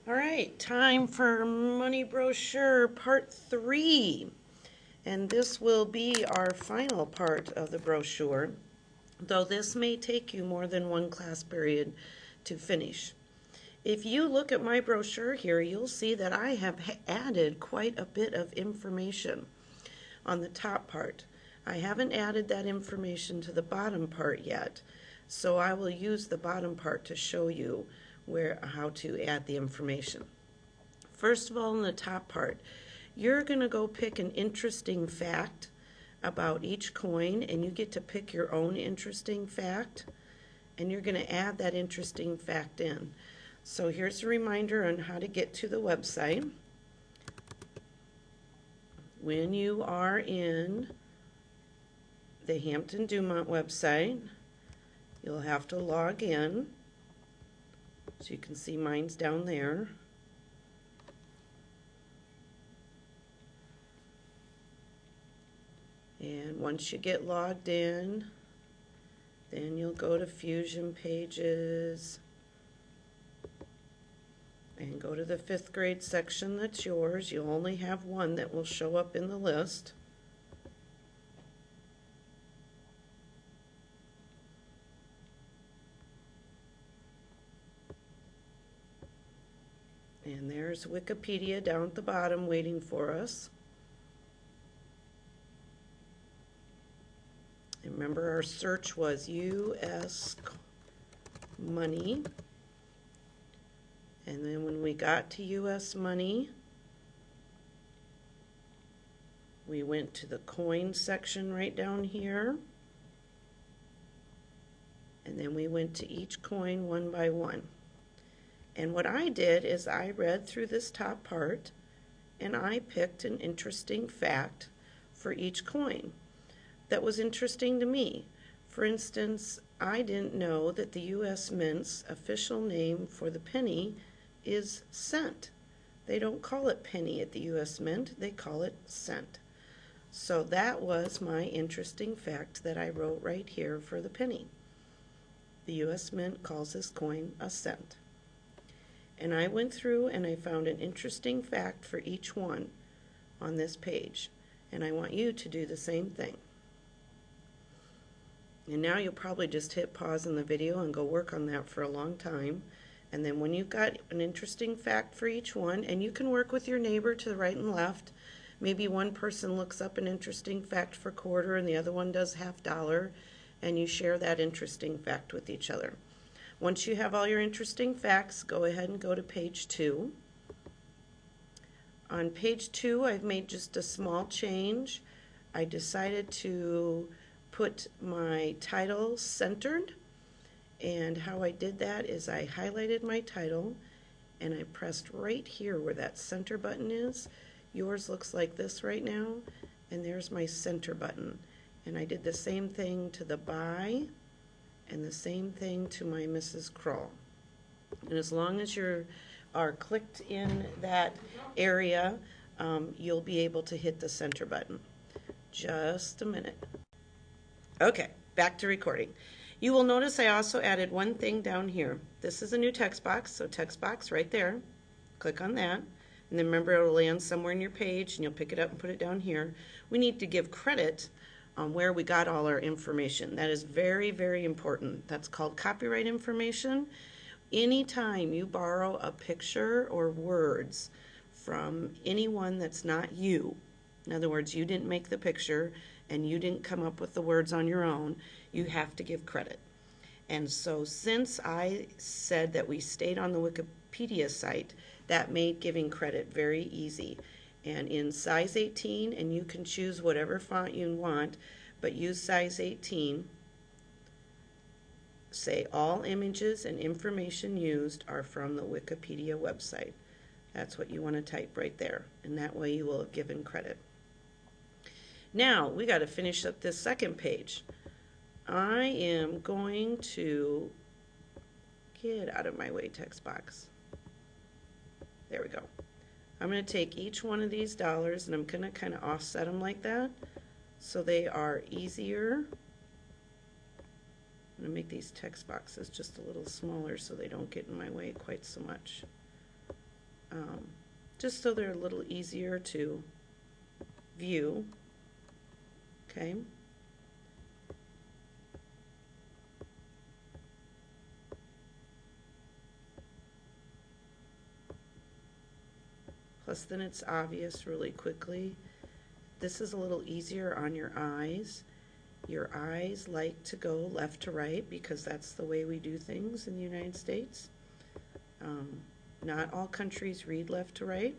All right, time for Money Brochure Part 3. And this will be our final part of the brochure, though this may take you more than one class period to finish. If you look at my brochure here, you'll see that I have added quite a bit of information on the top part. I haven't added that information to the bottom part yet, so I will use the bottom part to show you how to add the information. First of all, in the top part, you're going to go pick an interesting fact about each coin, and you get to pick your own interesting fact, and you're going to add that interesting fact in. So here's a reminder on how to get to the website. When you are in the Hampton-Dumont website, you'll have to log in. So you can see mine's down there. And once you get logged in, then you'll go to Fusion Pages and go to the 5th grade section that's yours. You'll only have one that will show up in the list. And there's Wikipedia down at the bottom waiting for us. And remember, our search was U.S. money. And then when we got to U.S. money, we went to the coin section right down here. And then we went to each coin one by one. And what I did is I read through this top part, and I picked an interesting fact for each coin that was interesting to me. For instance, I didn't know that the U.S. Mint's official name for the penny is cent. They don't call it penny at the U.S. Mint, they call it cent. So that was my interesting fact that I wrote right here for the penny. The U.S. Mint calls this coin a cent. And I went through and I found an interesting fact for each one on this page. And I want you to do the same thing. And now you'll probably just hit pause in the video and go work on that for a long time. And then when you've got an interesting fact for each one, and you can work with your neighbor to the right and left, maybe one person looks up an interesting fact for quarter and the other one does half dollar, and you share that interesting fact with each other. Once you have all your interesting facts, go ahead and go to page 2. On page 2, I've made just a small change. I decided to put my title centered, and how I did that is I highlighted my title and I pressed right here where that center button is. Yours looks like this right now, and there's my center button. And I did the same thing to the buy and the same thing to my Mrs. Kroll. And as long as you are clicked in that area, you'll be able to hit the center button. Just a minute. Okay, back to recording. You will notice I also added one thing down here. This is a new text box, so text box right there. Click on that. And then remember, it will land somewhere in your page, and you'll pick it up and put it down here. We need to give credit on where we got all our information. That is very, very important. That's called copyright information. Anytime you borrow a picture or words from anyone that's not you, in other words, you didn't make the picture and you didn't come up with the words on your own, you have to give credit. And so since I said that we stayed on the Wikipedia site, that made giving credit very easy. And in size 18, and you can choose whatever font you want, but use size 18, say all images and information used are from the Wikipedia website. That's what you want to type right there, and that way you will have given credit. Now, we got to finish up this second page. I am going to get out of my way, text box. There we go. I'm going to take each one of these dollars and I'm going to kind of offset them like that so they are easier. I'm going to make these text boxes just a little smaller so they don't get in my way quite so much. just so they're a little easier to view. Okay. Plus then it's obvious really quickly. This is a little easier on your eyes. Your eyes like to go left to right because that's the way we do things in the United States. Not all countries read left to right,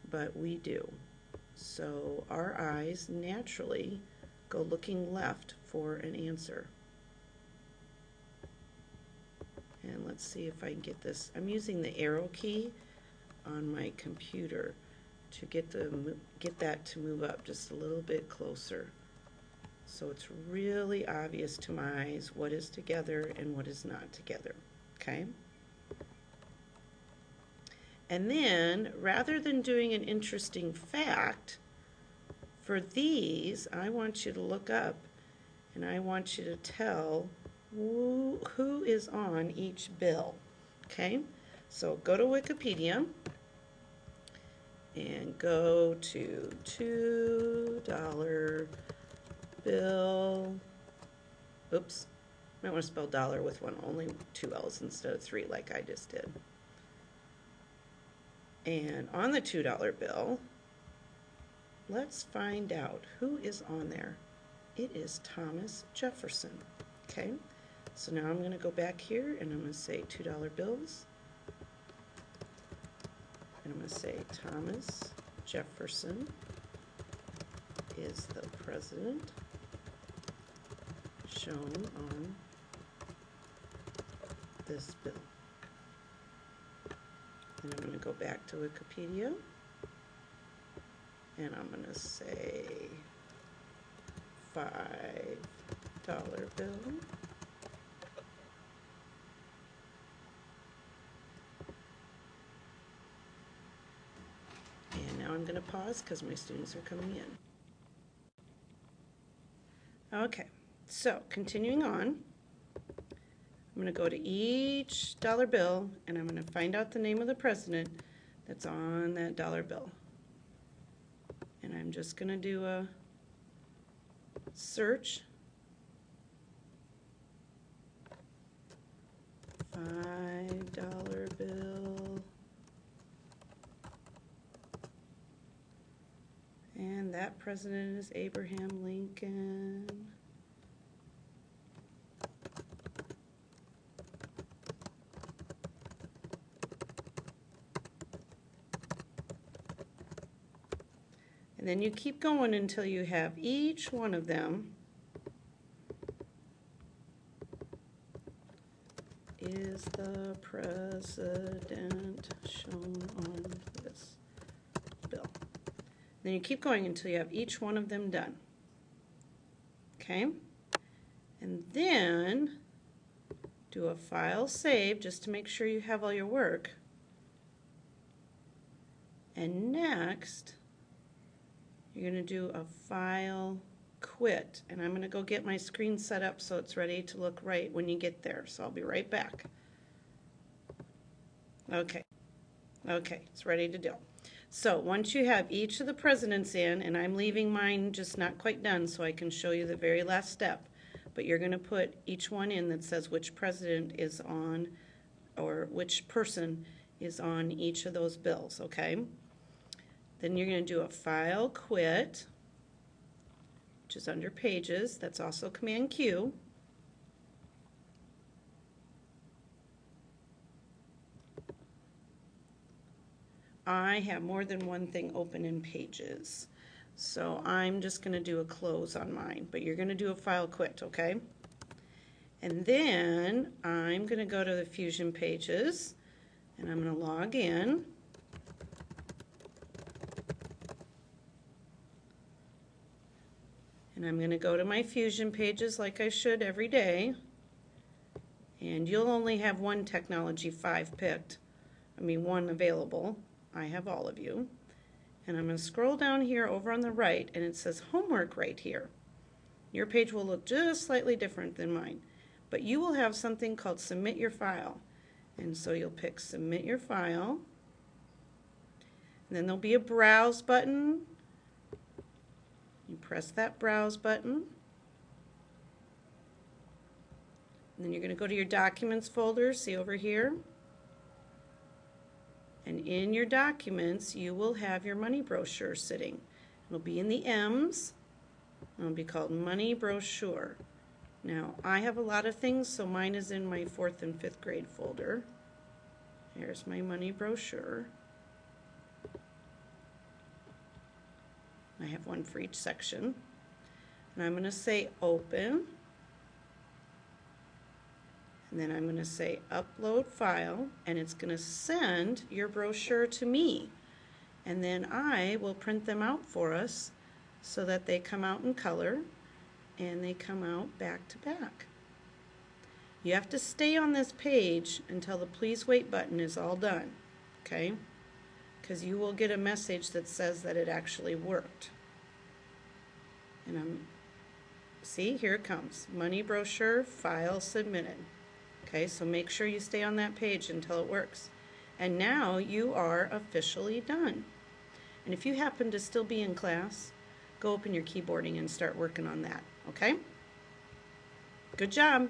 but we do. So our eyes naturally go looking left for an answer. And let's see if I can get this. I'm using the arrow key on my computer to get that to move up just a little bit closer. So it's really obvious to my eyes what is together and what is not together. Okay? And then, rather than doing an interesting fact, for these, I want you to look up and I want you to tell who is on each bill. Okay? So go to Wikipedia and go to $2 bill. Oops. I might want to spell dollar with only 2 L's instead of 3 like I just did. And on the $2 bill, let's find out who is on there. It is Thomas Jefferson. Okay, so now I'm going to go back here and I'm going to say $2 bills. And I'm going to say Thomas Jefferson is the president shown on this bill. And I'm going to go back to Wikipedia, and I'm going to say $5 bill. And now I'm going to pause because my students are coming in. Okay, so continuing on. I'm going to go to each dollar bill and I'm going to find out the name of the president that's on that dollar bill. And I'm just going to do a search. $5 bill. And that president is Abraham Lincoln. And then you keep going until you have each one of them is the president shown on this bill. Then you keep going until you have each one of them done. Okay? And then do a file save just to make sure you have all your work. And next, you're going to do a file quit, and I'm going to go get my screen set up so it's ready to look right when you get there. So I'll be right back. Okay, it's ready to do. So once you have each of the presidents in, and I'm leaving mine just not quite done so I can show you the very last step, but you're going to put each one in that says which president is on, or which person is on each of those bills, okay? Then you're going to do a file quit, which is under pages. That's also Command Q. I have more than one thing open in pages, so I'm just going to do a close on mine, but you're going to do a file quit, okay? And then I'm going to go to the Fusion pages, and I'm going to log in. And I'm going to go to my Fusion pages like I should every day. And you'll only have one Technology 5 picked. One available. I have all of you. And I'm going to scroll down here over on the right, and it says homework right here. Your page will look just slightly different than mine. But you will have something called submit your file. And so you'll pick submit your file. And then there'll be a browse button. You press that browse button. And then you're going to go to your documents folder, see over here. And in your documents, you will have your money brochure sitting. It'll be in the M's. It'll be called Money Brochure. Now, I have a lot of things, so mine is in my 4th and 5th grade folder. Here's my money brochure. I have one for each section. And I'm going to say open. And then I'm going to say upload file, and it's going to send your brochure to me. And then I will print them out for us so that they come out in color and they come out back to back. You have to stay on this page until the please wait button is all done, okay? Because you will get a message that says that it actually worked. And see, here it comes. Money brochure, file submitted. Okay, so make sure you stay on that page until it works. And now you are officially done. And if you happen to still be in class, go open your keyboarding and start working on that, okay? Good job.